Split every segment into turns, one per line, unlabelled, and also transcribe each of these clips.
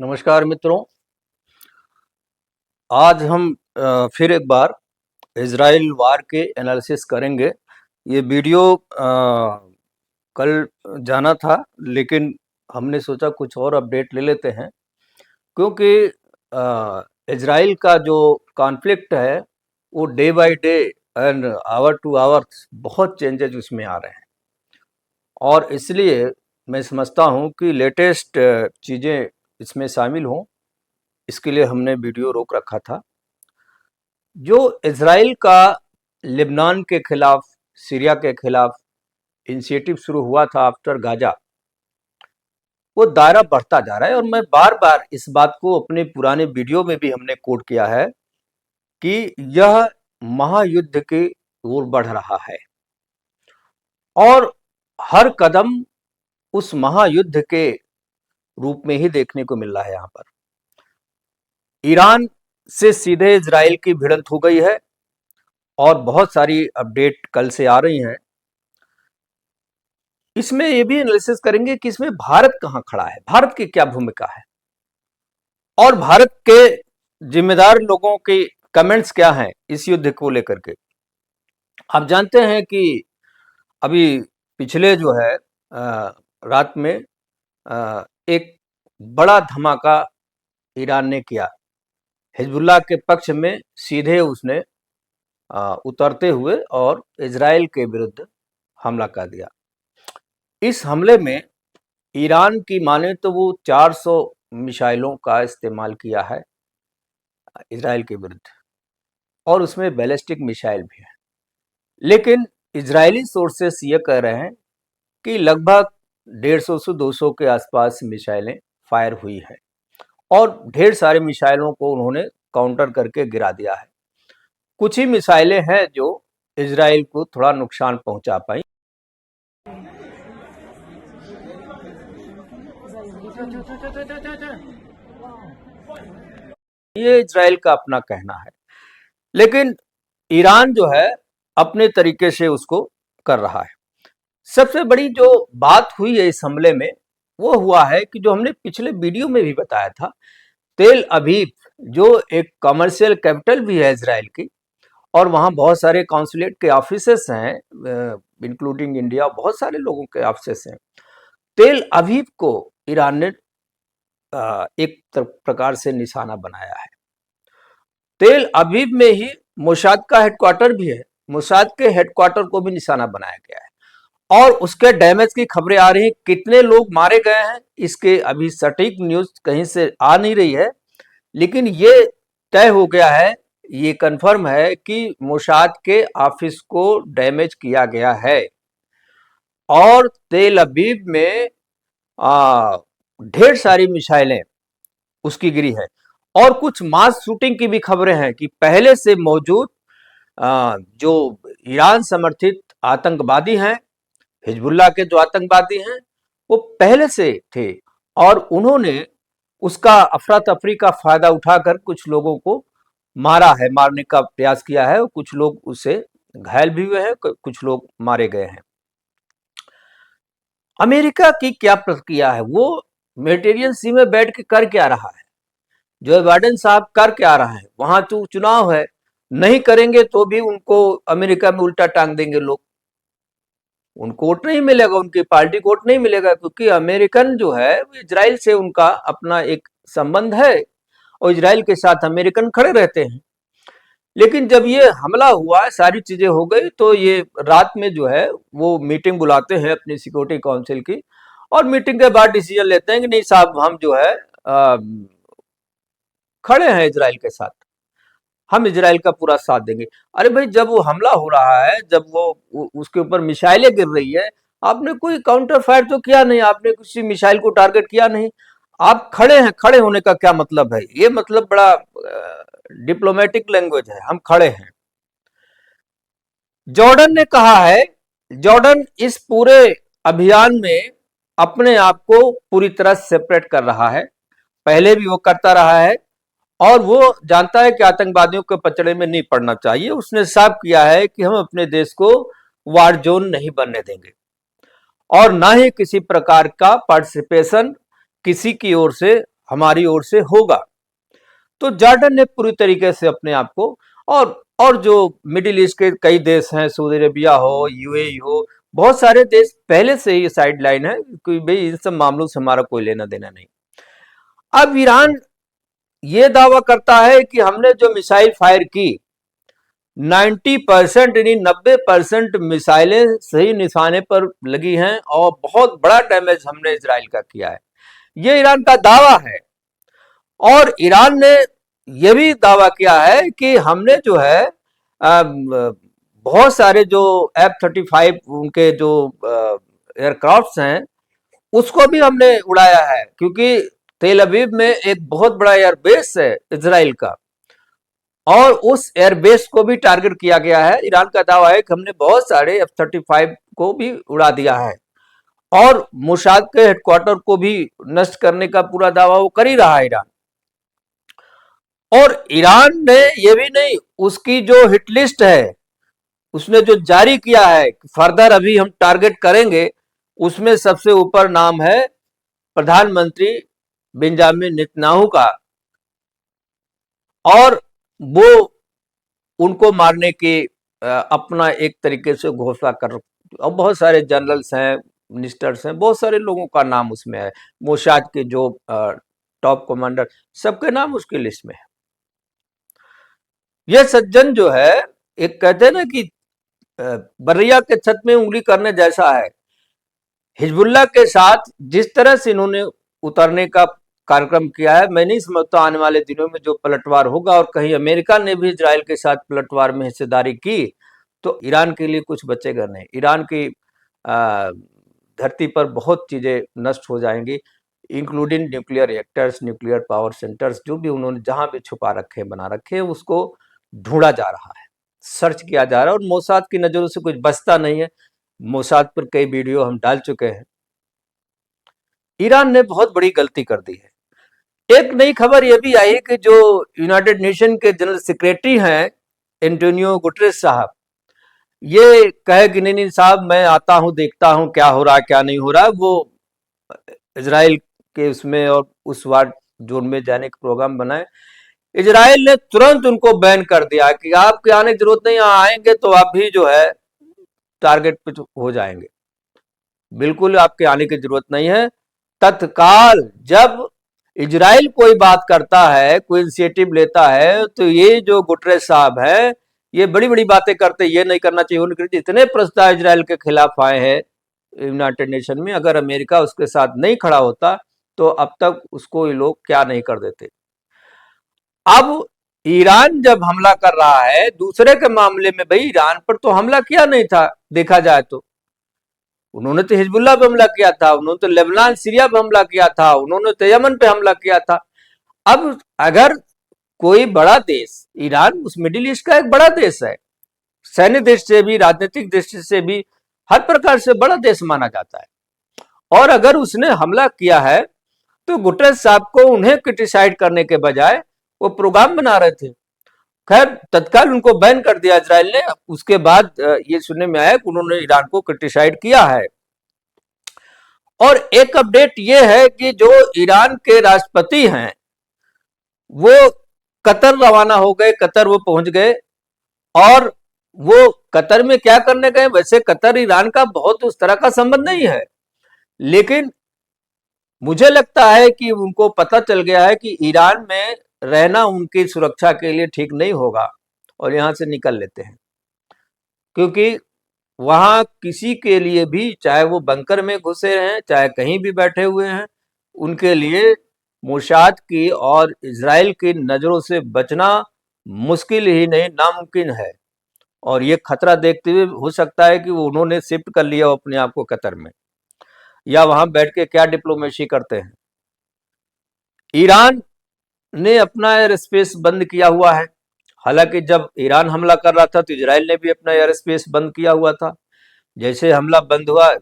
नमस्कार मित्रों। आज हम फिर एक बार इजराइल वार के एनालिसिस करेंगे। ये वीडियो कल जाना था, लेकिन हमने सोचा कुछ और अपडेट ले लेते हैं, क्योंकि इजराइल का जो कॉन्फ्लिक्ट है वो day by day and hour to hour बहुत चेंजेज उसमें आ रहे हैं, और इसलिए मैं समझता हूँ कि लेटेस्ट चीज़ें इसमें शामिल हों, इसके लिए हमने वीडियो रोक रखा था। जो इजराइल का लेबनान के खिलाफ, सीरिया के खिलाफ इनिशिएटिव शुरू हुआ था आफ्टर गाजा, वो दायरा बढ़ता जा रहा है। और मैं बार बार इस बात को अपने पुराने वीडियो में भी हमने कोट किया है कि यह महायुद्ध की ओर बढ़ रहा है, और हर कदम उस महायुद्ध के रूप में ही देखने को मिल रहा है। यहाँ पर ईरान से सीधे इजराइल की भिड़ंत हो गई है, और बहुत सारी अपडेट कल से आ रही हैं। इसमें ये भी एनालिसिस करेंगे कि इसमें भारत कहां खड़ा है, भारत की क्या भूमिका है, और भारत के जिम्मेदार लोगों के कमेंट्स क्या हैं इस युद्ध को लेकर के। आप जानते हैं कि अभी पिछले जो है रात में एक बड़ा धमाका ईरान ने किया। हिजबुल्लाह के पक्ष में सीधे उसने उतरते हुए और इजराइल के विरुद्ध हमला कर दिया। इस हमले में ईरान की माने तो वो 400 मिसाइलों का इस्तेमाल किया है इजराइल के विरुद्ध, और उसमें बैलिस्टिक मिसाइल भी है। लेकिन इजरायली सोर्सेस ये कह रहे हैं कि लगभग 150 से 200 के आसपास मिसाइलें फायर हुई हैं, और ढेर सारे मिसाइलों को उन्होंने काउंटर करके गिरा दिया है। कुछ ही मिसाइलें हैं जो इजराइल को थोड़ा नुकसान पहुंचा पाई। ये इजराइल का अपना कहना है, लेकिन ईरान जो है अपने तरीके से उसको कर रहा है। सबसे बड़ी जो बात हुई है इस हमले में वो हुआ है कि जो हमने पिछले वीडियो में भी बताया था, तेल अवीव जो एक कमर्शियल कैपिटल भी है इजराइल की, और वहाँ बहुत सारे कॉन्सुलेट के ऑफिसेस हैं, इंक्लूडिंग इंडिया, बहुत सारे लोगों के ऑफिसेस हैं। तेल अवीव को ईरान ने एक प्रकार से निशाना बनाया है। तेल अवीव में ही मोसाद का हेडक्वार्टर भी है, मोसाद के हेडक्वार्टर को भी निशाना बनाया गया है, और उसके डैमेज की खबरें आ रही हैं। कितने लोग मारे गए हैं इसके अभी सटीक न्यूज कहीं से आ नहीं रही है, लेकिन ये तय हो गया है, ये कंफर्म है कि मोसाद के ऑफिस को डैमेज किया गया है, और तेल अवीव में ढेर सारी मिसाइलें उसकी गिरी है। और कुछ मास शूटिंग की भी खबरें हैं कि पहले से मौजूद जो ईरान समर्थित आतंकवादी हैं, हिजबुल्लाह के जो आतंकवादी हैं, वो पहले से थे, और उन्होंने उसका अफरा तफरी का फायदा उठाकर कुछ लोगों को मारा है, मारने का प्रयास किया है, और कुछ लोग उससे घायल भी हुए हैं, कुछ लोग मारे गए हैं। अमेरिका की क्या प्रतिक्रिया है, वो मेडिटेरियन सी में बैठ के कर क्या रहा है, जो बाइडेन साहब कर क्या रहा है, वहां तो चुनाव है, नहीं करेंगे तो भी उनको अमेरिका में उल्टा टांग देंगे लोग, उनको वोट नहीं मिलेगा, उनकी पार्टी को वोट नहीं मिलेगा, क्योंकि अमेरिकन जो है इजराइल से उनका अपना एक संबंध है, और इजराइल के साथ अमेरिकन खड़े रहते हैं। लेकिन जब ये हमला हुआ, सारी चीजें हो गई, तो ये रात में जो है वो मीटिंग बुलाते हैं अपनी सिक्योरिटी काउंसिल की, और मीटिंग के बाद डिसीजन लेते हैं कि नहीं साहब, हम जो है खड़े हैं इजराइल के साथ, हम इजराइल का पूरा साथ देंगे। अरे भाई, जब वो हमला हो रहा है, जब वो उसके ऊपर मिसाइलें गिर रही है, आपने कोई काउंटर फायर तो किया नहीं, आपने किसी मिसाइल को टारगेट किया नहीं, आप खड़े हैं। खड़े होने का क्या मतलब है, ये मतलब बड़ा डिप्लोमेटिक लैंग्वेज है, हम खड़े हैं। जॉर्डन ने कहा है, जॉर्डन इस पूरे अभियान में अपने आप को पूरी तरह सेपरेट कर रहा है, पहले भी वो करता रहा है, और वो जानता है कि आतंकवादियों के पचड़े में नहीं पड़ना चाहिए। उसने साफ किया है कि हम अपने देश को वार जोन नहीं बनने देंगे, और ना ही किसी प्रकार का पार्टिसिपेशन किसी की ओर से हमारी ओर से होगा। तो जॉर्डन ने पूरी तरीके से अपने आप को, और जो मिडिल ईस्ट के कई देश हैं, सऊदी अरेबिया हो, यूएई हो, बहुत सारे देश पहले से ही साइड लाइन है कि भाई इन सब मामलों से हमारा कोई लेना देना नहीं। अब ईरान ये दावा करता है कि हमने जो मिसाइल फायर की 90% यानी 90% मिसाइलें सही निशाने पर लगी हैं और बहुत बड़ा डैमेज हमने इजराइल का किया है, ये ईरान का दावा है। और ईरान ने यह भी दावा किया है कि हमने जो है बहुत सारे जो F-35 उनके जो एयरक्राफ्ट्स हैं उसको भी हमने उड़ाया है, क्योंकि तेल अवीव में एक बहुत बड़ा एयरबेस है इजराइल का, और उस एयरबेस को भी टारगेट किया गया है। ईरान का दावा है कि हमने बहुत सारे F-35 को भी उड़ा दिया है, और मोसाद के हेडक्वार्टर को भी नष्ट करने का पूरा दावा वो कर ही रहा है ईरान। और ईरान ने ये भी नहीं, उसकी जो हिट लिस्ट है उसने जो जारी किया है फर्दर अभी हम टारगेट करेंगे, उसमें सबसे ऊपर नाम है प्रधानमंत्री बेंजामिन नेतन्याहू का, और वो उनको मारने की अपना एक तरीके से घोषणा कर, और बहुत सारे जनरल्स हैं, मिनिस्टर्स हैं, बहुत सारे लोगों का नाम उसमें है, मोसाद के जो टॉप कमांडर सबके नाम उसकी लिस्ट में है। यह सज्जन जो है, एक कहते हैं ना कि बर्रिया के छत में उंगली करने जैसा है। हिजबुल्लाह के साथ जिस तरह से इन्होंने उतरने का कार्यक्रम किया है, मैं नहीं समझता आने वाले दिनों में जो पलटवार होगा, और कहीं अमेरिका ने भी इजराइल के साथ पलटवार में हिस्सेदारी की तो ईरान के लिए कुछ बचेगा नहीं। ईरान की धरती पर बहुत चीजें नष्ट हो जाएंगी, including nuclear reactors, nuclear power centres, जो भी उन्होंने जहां भी छुपा रखे बना रखे उसको ढूंढा जा रहा है, सर्च किया जा रहा है, और मोसाद की नजरों से कुछ बचता नहीं है। मोसाद पर कई वीडियो हम डाल चुके हैं। ईरान ने बहुत बड़ी गलती कर दी है। एक नई खबर यह भी आई कि जो यूनाइटेड नेशन के जनरल सेक्रेटरी हैं एंटोनियो गुटेरेस साहब, ये कहे कि नहीं साहब मैं आता हूं, देखता हूं क्या हो रहा है क्या नहीं हो रहा है, वो इजराइल के उसमें और उस वार जोन में जाने का प्रोग्राम बनाए। इजराइल ने तुरंत उनको बैन कर दिया कि आपके आने की जरूरत नहीं, आएंगे तो आप भी जो है टारगेट पे हो जाएंगे, बिल्कुल आपके आने की जरूरत नहीं है। तत्काल जब इजराइल कोई बात करता है, कोई इनिशिएटिव लेता है, तो ये जो गुटरेस साहब है ये बड़ी बड़ी बातें करते, ये नहीं करना चाहिए, उनके इतने प्रस्ताव इजराइल के खिलाफ आए हैं यूनाइटेड नेशन में, अगर अमेरिका उसके साथ नहीं खड़ा होता तो अब तक उसको ये लोग क्या नहीं कर देते। अब ईरान जब हमला कर रहा है दूसरे के मामले में, भाई ईरान पर तो हमला किया नहीं था देखा जाए तो, उन्होंने तो हिजबुल्लाह पे हमला किया था, उन्होंने तो लेबनान सीरिया पे हमला किया था, उन्होंने तो यमन पे हमला किया था। अब अगर कोई बड़ा देश, ईरान उस मिडिल ईस्ट का एक बड़ा देश है, सैन्य दृष्टि से भी, राजनीतिक दृष्टि से भी, हर प्रकार से बड़ा देश माना जाता है, और अगर उसने हमला किया है तो गुटरेस साहब को उन्हें क्रिटिसाइड करने के बजाय वो प्रोग्राम बना रहे थे। खैर तत्काल उनको बैन कर दिया इजराइल ने। उसके बाद ये सुनने में आया कि उन्होंने ईरान को क्रिटिसाइड किया है। और एक अपडेट ये है कि जो ईरान के राष्ट्रपति हैं वो कतर रवाना हो गए, कतर वो पहुंच गए, और वो कतर में क्या करने गए, वैसे कतर ईरान का बहुत उस तरह का संबंध नहीं है, लेकिन मुझे लगता है कि उनको पता चल गया है कि ईरान में रहना उनकी सुरक्षा के लिए ठीक नहीं होगा, और यहां से निकल लेते हैं, क्योंकि वहां किसी के लिए भी, चाहे वो बंकर में घुसे हैं चाहे कहीं भी बैठे हुए हैं, उनके लिए मोसाद की और इजराइल की नजरों से बचना मुश्किल ही नहीं नामुमकिन है। और ये खतरा देखते हुए हो सकता है कि वो उन्होंने शिफ्ट कर लिया अपने आप को कतर में, या वहां बैठ के क्या डिप्लोमेसी करते हैं। ईरान ने अपना एयर स्पेस बंद किया हुआ है, हालांकि जब ईरान हमला कर रहा था तो इजराइल ने भी अपना एयर स्पेस बंद किया हुआ था। जैसे हमला बंद हुआ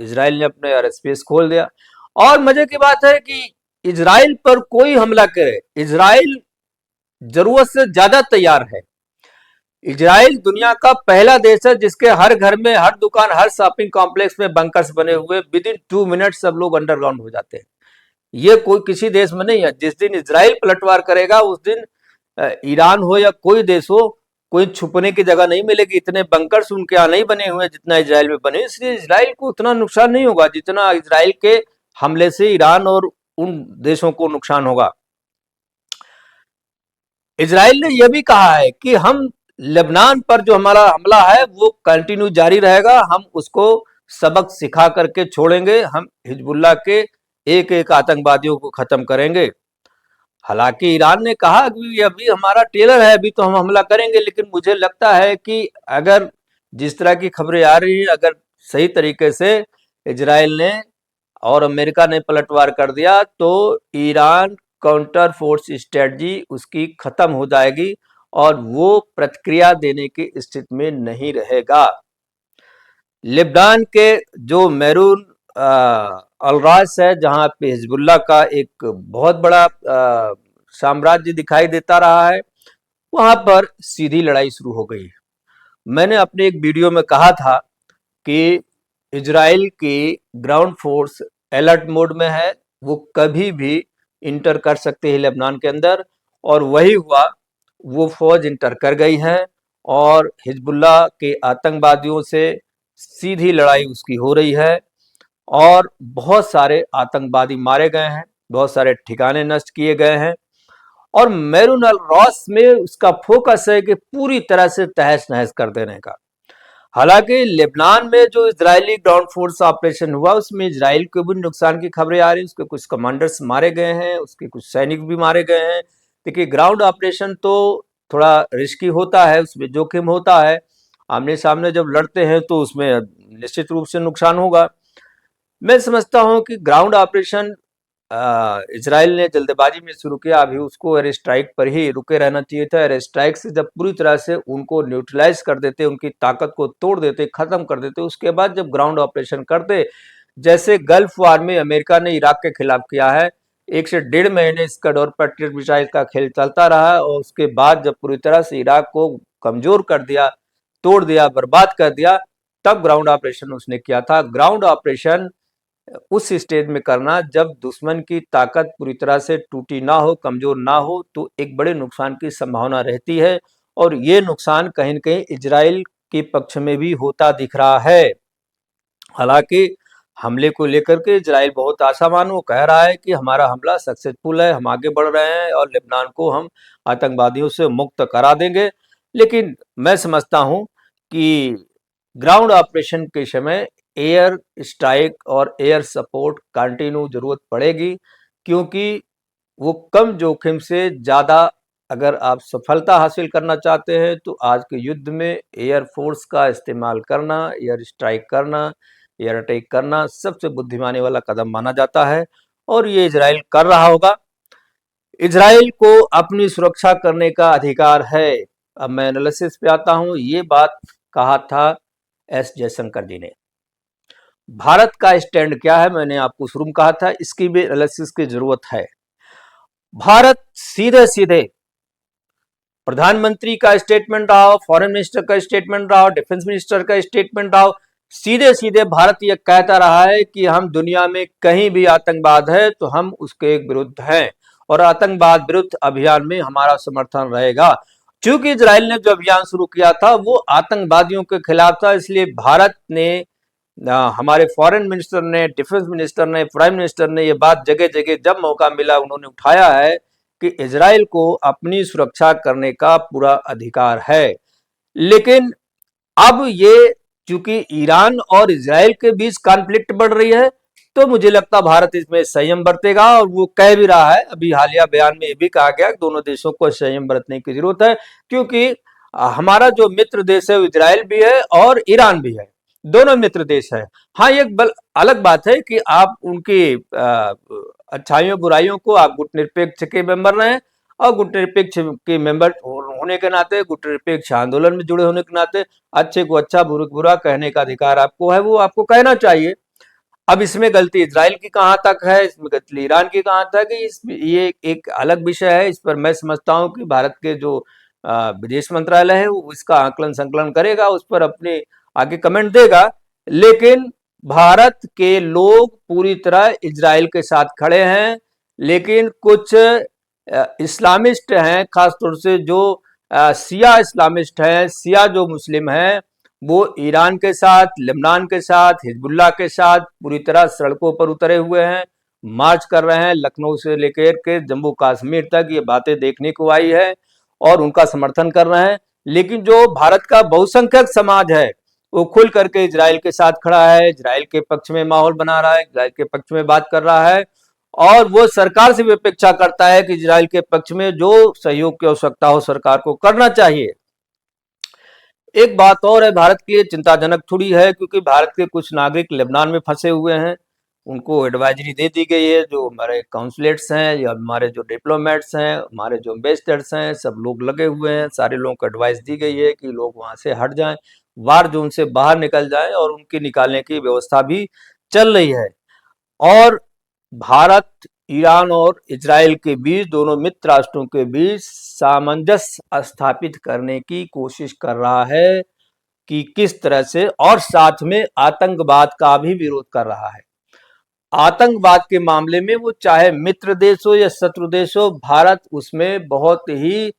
इजराइल ने अपना एयर स्पेस खोल दिया। और मजे की बात है कि इजराइल पर कोई हमला करे, इजराइल जरूरत से ज्यादा तैयार है। इजराइल दुनिया का पहला देश है जिसके हर घर में, हर दुकान, हर शॉपिंग कॉम्प्लेक्स में बंकर्स बने हुए, विद इन 2 मिनट सब लोग अंडरग्राउंड हो जाते हैं। ये कोई किसी देश में नहीं है। जिस दिन इजराइल पलटवार करेगा उस दिन ईरान हो या कोई देश हो, कोई छुपने की जगह नहीं मिलेगी। इतने बंकर्स उनके यहाँ नहीं बने हुए जितना इजराइल में बने, इसलिए इजराइल को उतना नुकसान नहीं होगा जितना इजराइल के हमले से ईरान और उन देशों को नुकसान होगा। इजराइल ने यह भी कहा है कि हम लेबनान पर जो हमारा हमला है वो कंटिन्यू जारी रहेगा, हम उसको सबक सिखा करके छोड़ेंगे, हम हिजबुल्लाह के एक एक आतंकवादियों को खत्म करेंगे। हालांकि ईरान ने कहा कि अभी हमारा टेलर है, अभी तो हम हमला करेंगे, लेकिन मुझे लगता है कि अगर जिस तरह की खबरें आ रही हैं, अगर सही तरीके से इजराइल ने और अमेरिका ने पलटवार कर दिया तो ईरान काउंटर फोर्स स्ट्रेटजी उसकी खत्म हो जाएगी और वो प्रतिक्रिया देने की स्थिति में नहीं रहेगा। लेबनान के जो मैरून अलरास है, जहां पे हिजबुल्लाह का एक बहुत बड़ा साम्राज्य दिखाई देता रहा है, वहां पर सीधी लड़ाई शुरू हो गई। मैंने अपने एक वीडियो में कहा था कि इजराइल की ग्राउंड फोर्स अलर्ट मोड में है, वो कभी भी इंटर कर सकते हैं लेबनान के अंदर, और वही हुआ। वो फौज इंटर कर गई है और हिजबुल्लाह के आतंकवादियों से सीधी लड़ाई उसकी हो रही है और बहुत सारे आतंकवादी मारे गए हैं, बहुत सारे ठिकाने नष्ट किए गए हैं। और मैरून अल रॉस में उसका फोकस है कि पूरी तरह से तहस नहस कर देने का। हालांकि लेबनान में जो इजरायली ग्राउंड फोर्स ऑपरेशन हुआ उसमें इजराइल को भी नुकसान की खबरें आ रही हैं, उसके कुछ कमांडर्स मारे गए हैं, उसके कुछ सैनिक भी मारे गए हैं। देखिए, ग्राउंड ऑपरेशन तो थोड़ा रिस्की होता है, उसमें जोखिम होता है, आमने सामने जब लड़ते हैं तो उसमें निश्चित रूप से नुकसान होगा। मैं समझता हूं कि ग्राउंड ऑपरेशन इजराइल ने जल्दबाजी में शुरू किया, अभी उसको एयर स्ट्राइक पर ही रुके रहना चाहिए था। एयर स्ट्राइक से जब पूरी तरह से उनको न्यूट्रलाइज कर देते, उनकी ताकत को तोड़ देते, खत्म कर देते, उसके बाद जब ग्राउंड ऑपरेशन करते, जैसे गल्फ वार में अमेरिका ने इराक के खिलाफ किया है, 1 से 1.5 महीने स्कड और पैट्रियट मिसाइल का खेल चलता रहा और उसके बाद जब पूरी तरह से इराक को कमजोर कर दिया, तोड़ दिया, बर्बाद कर दिया, तब ग्राउंड ऑपरेशन उसने किया था। ग्राउंड ऑपरेशन उस स्टेज में करना जब दुश्मन की ताकत पूरी तरह से टूटी ना हो, कमजोर ना हो, तो एक बड़े नुकसान की संभावना रहती है और ये नुकसान कहीं न कहीं इजराइल के पक्ष में भी होता दिख रहा है। हालांकि हमले को लेकर के इजराइल बहुत आशावान, वो कह रहा है कि हमारा हमला सक्सेसफुल है, हम आगे बढ़ रहे हैं और लेबनान को हम आतंकवादियों से मुक्त करा देंगे। लेकिन मैं समझता हूं कि ग्राउंड ऑपरेशन के समय एयर स्ट्राइक और एयर सपोर्ट कंटिन्यू जरूरत पड़ेगी, क्योंकि वो कम जोखिम से ज़्यादा अगर आप सफलता हासिल करना चाहते हैं तो आज के युद्ध में एयर फोर्स का इस्तेमाल करना, एयर स्ट्राइक करना, एयर अटैक करना सबसे बुद्धिमानी वाला कदम माना जाता है और ये इजराइल कर रहा होगा। इजराइल को अपनी सुरक्षा करने का अधिकार है। अब मैं एनालिसिस पे आता हूं। ये बात कहा था एस जयशंकर जी ने। भारत का स्टैंड क्या है, मैंने आपको शुरू में कहा था, इसकी भी एनालिसिस की जरूरत है। भारत सीधे सीधे प्रधानमंत्री का स्टेटमेंट रहा हो, फॉरेन मिनिस्टर का स्टेटमेंट रहा हो, डिफेंस मिनिस्टर का स्टेटमेंट रहा हो, सीधे सीधे भारत यह कहता रहा है कि हम दुनिया में कहीं भी आतंकवाद है तो हम उसके विरुद्ध हैं और आतंकवाद विरुद्ध अभियान में हमारा समर्थन रहेगा। क्योंकि इजराइल ने जो अभियान शुरू किया था वो आतंकवादियों के खिलाफ था, इसलिए भारत ने, हमारे फॉरेन मिनिस्टर ने, डिफेंस मिनिस्टर ने, प्राइम मिनिस्टर ने, ये बात जगह जगह जब मौका मिला उन्होंने उठाया है कि इजराइल को अपनी सुरक्षा करने का पूरा अधिकार है। लेकिन अब ये चूंकि ईरान और इजराइल के बीच कॉन्फ्लिक्ट बढ़ रही है तो मुझे लगता भारत इसमें संयम बरतेगा और वो कह भी रहा है। अभी हालिया बयान में ये भी कहा गया कि दोनों देशों को संयम बरतने की जरूरत है, क्योंकि हमारा जो मित्र देश है वो इजराइल भी है और ईरान भी है, दोनों मित्र देश है। हाँ, एक अलग बात है कि आप उनकी अच्छाइयों बुराइयों को आप गुटनिरपेक्ष के मेंबर रहे और गुटनिरपेक्ष के मेंबर होने के नाते, गुटनिरपेक्ष आंदोलन में जुड़े होने के नाते अच्छे को अच्छा, बुरे को बुरा कहने का अधिकार आपको है, वो आपको कहना चाहिए। अब इसमें गलती इजराइल की कहां तक है, इसमें गलती ईरान की कहां तक है, ये एक अलग विषय है। इस पर मैं समझता हूं कि भारत के जो विदेश मंत्रालय है वो इसका आकलन संकलन करेगा, उस पर अपने आगे कमेंट देगा। लेकिन भारत के लोग पूरी तरह इजराइल के साथ खड़े हैं, लेकिन कुछ इस्लामिस्ट हैं, खासतौर से जो शिया इस्लामिस्ट हैं, शिया जो मुस्लिम हैं, वो ईरान के साथ, लेबनान के साथ, हिजबुल्लाह के साथ पूरी तरह सड़कों पर उतरे हुए हैं, मार्च कर रहे हैं। लखनऊ से लेकर के जम्मू कश्मीर तक ये बातें देखने को आई है और उनका समर्थन कर रहे हैं। लेकिन जो भारत का बहुसंख्यक समाज है वो खुल करके इजराइल के साथ खड़ा है, इजराइल के पक्ष में माहौल बना रहा है, इजराइल के पक्ष में बात कर रहा है और वो सरकार से भी अपेक्षा करता है कि इजराइल के पक्ष में जो सहयोग की आवश्यकता हो सरकार को करना चाहिए। एक बात और है, भारत के लिए चिंताजनक थोड़ी है, क्योंकि भारत के कुछ नागरिक लेबनान में फंसे हुए हैं, उनको एडवाइजरी दे दी गई है। जो हमारे काउंसलेट्स हैं या हमारे जो डिप्लोमेट्स हैं, हमारे जो एम्बेसडर्स हैं, सब लोग लगे हुए हैं, सारे लोगों को एडवाइस दी गई है कि लोग वहां से हट जाएं, वार जोन से बाहर निकल जाएं और उनकी निकालने की व्यवस्था भी चल रही है। और भारत ईरान और इजराइल के बीच, दोनों मित्र राष्ट्रों के बीच सामंजस्य स्थापित करने की कोशिश कर रहा है कि किस तरह से, और साथ में आतंकवाद का भी विरोध कर रहा है। आतंकवाद के मामले में वो चाहे मित्र देश हो या शत्रु देश हो, भारत उसमें बहुत ही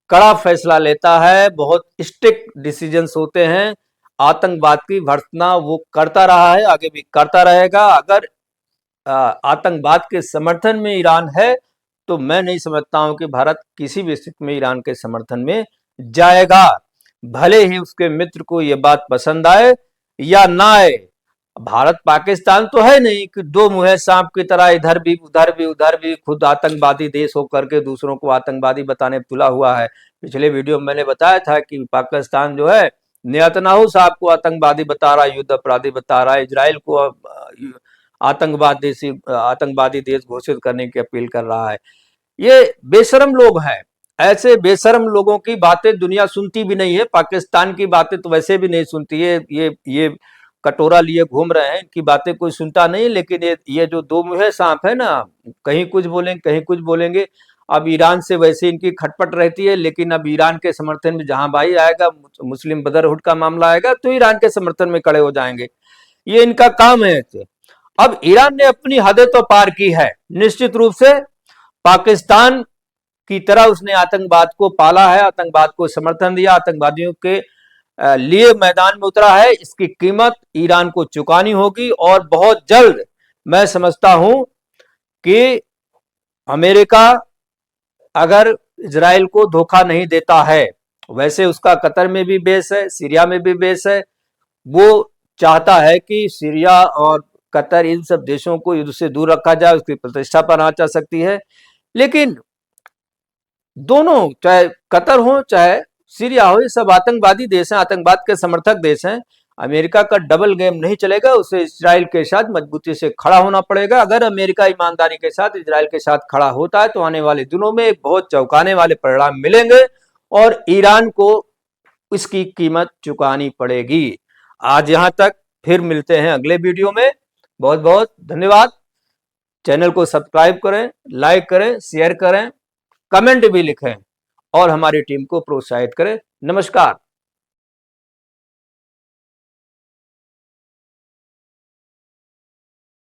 कड़ा फैसला लेता है, बहुत स्ट्रिक्ट डिसीजंस होते हैं। आतंकवाद की भर्त्सना वो करता रहा है, आगे भी करता रहेगा। अगर आतंकवाद के समर्थन में ईरान है तो मैं नहीं समझता हूं कि भारत किसी भी स्थिति में ईरान के समर्थन में जाएगा, भले ही उसके मित्र को यह बात पसंद आए या ना आए। भारत पाकिस्तान तो है नहीं कि दो मुहे सांप की तरह इधर भी उधर भी उधर भी, खुद आतंकवादी देश होकर के दूसरों को आतंकवादी बताने तुला हुआ है। पिछले वीडियो में मैंने बताया था कि पाकिस्तान जो है नेतन्याहू साहब को आतंकवादी बता रहा है, युद्ध अपराधी बता रहा है, इजराइल को आतंकवादी देश घोषित करने की अपील कर रहा है। ये बेशरम लोग हैं, ऐसे बेशरम लोगों की बातें दुनिया सुनती भी नहीं है। पाकिस्तान की बातें तो वैसे भी नहीं सुनती है, ये कटोरा लिए घूम रहे हैं, इनकी बातें कोई सुनता नहीं। लेकिन ये जो दो मुहे सांप है ना, कहीं कुछ बोलेंगे कहीं कुछ बोलेंगे। अब ईरान से वैसे इनकी खटपट रहती है, लेकिन अब ईरान के समर्थन में जहां भाई आएगा, मुस्लिम ब्रदरहुड का मामला आएगा तो ईरान के समर्थन में खड़े हो जाएंगे। ये इनका काम है। अब ईरान ने अपनी हदें तो पार की है, निश्चित रूप से पाकिस्तान की तरह उसने आतंकवाद को पाला है, आतंकवाद को समर्थन दिया, आतंकवादियों के लिए मैदान में उतरा है। इसकी कीमत ईरान को चुकानी होगी और बहुत जल्द। मैं समझता हूं कि अमेरिका अगर इजराइल को धोखा नहीं देता है, वैसे उसका कतर में भी बेस है, सीरिया में भी बेस है, वो चाहता है कि सीरिया और कतर, इन सब देशों को युद्ध से दूर रखा जाए, उसकी प्रतिष्ठा पर आंच आ सकती है। लेकिन दोनों, चाहे कतर हो चाहे सीरिया हो, ये सब आतंकवादी देश हैं, आतंकवाद के समर्थक देश हैं। अमेरिका का डबल गेम नहीं चलेगा, उसे इजराइल के साथ मजबूती से खड़ा होना पड़ेगा। अगर अमेरिका ईमानदारी के साथ इजराइल के साथ खड़ा होता है तो आने वाले दिनों में एक बहुत चौंकाने वाले परिणाम मिलेंगे और ईरान को इसकी कीमत चुकानी पड़ेगी। आज यहां तक, फिर मिलते हैं अगले वीडियो में। बहुत बहुत धन्यवाद। चैनल को सब्सक्राइब करें, लाइक करें, शेयर करें, कमेंट भी लिखें और हमारी टीम को प्रोत्साहित करें। नमस्कार।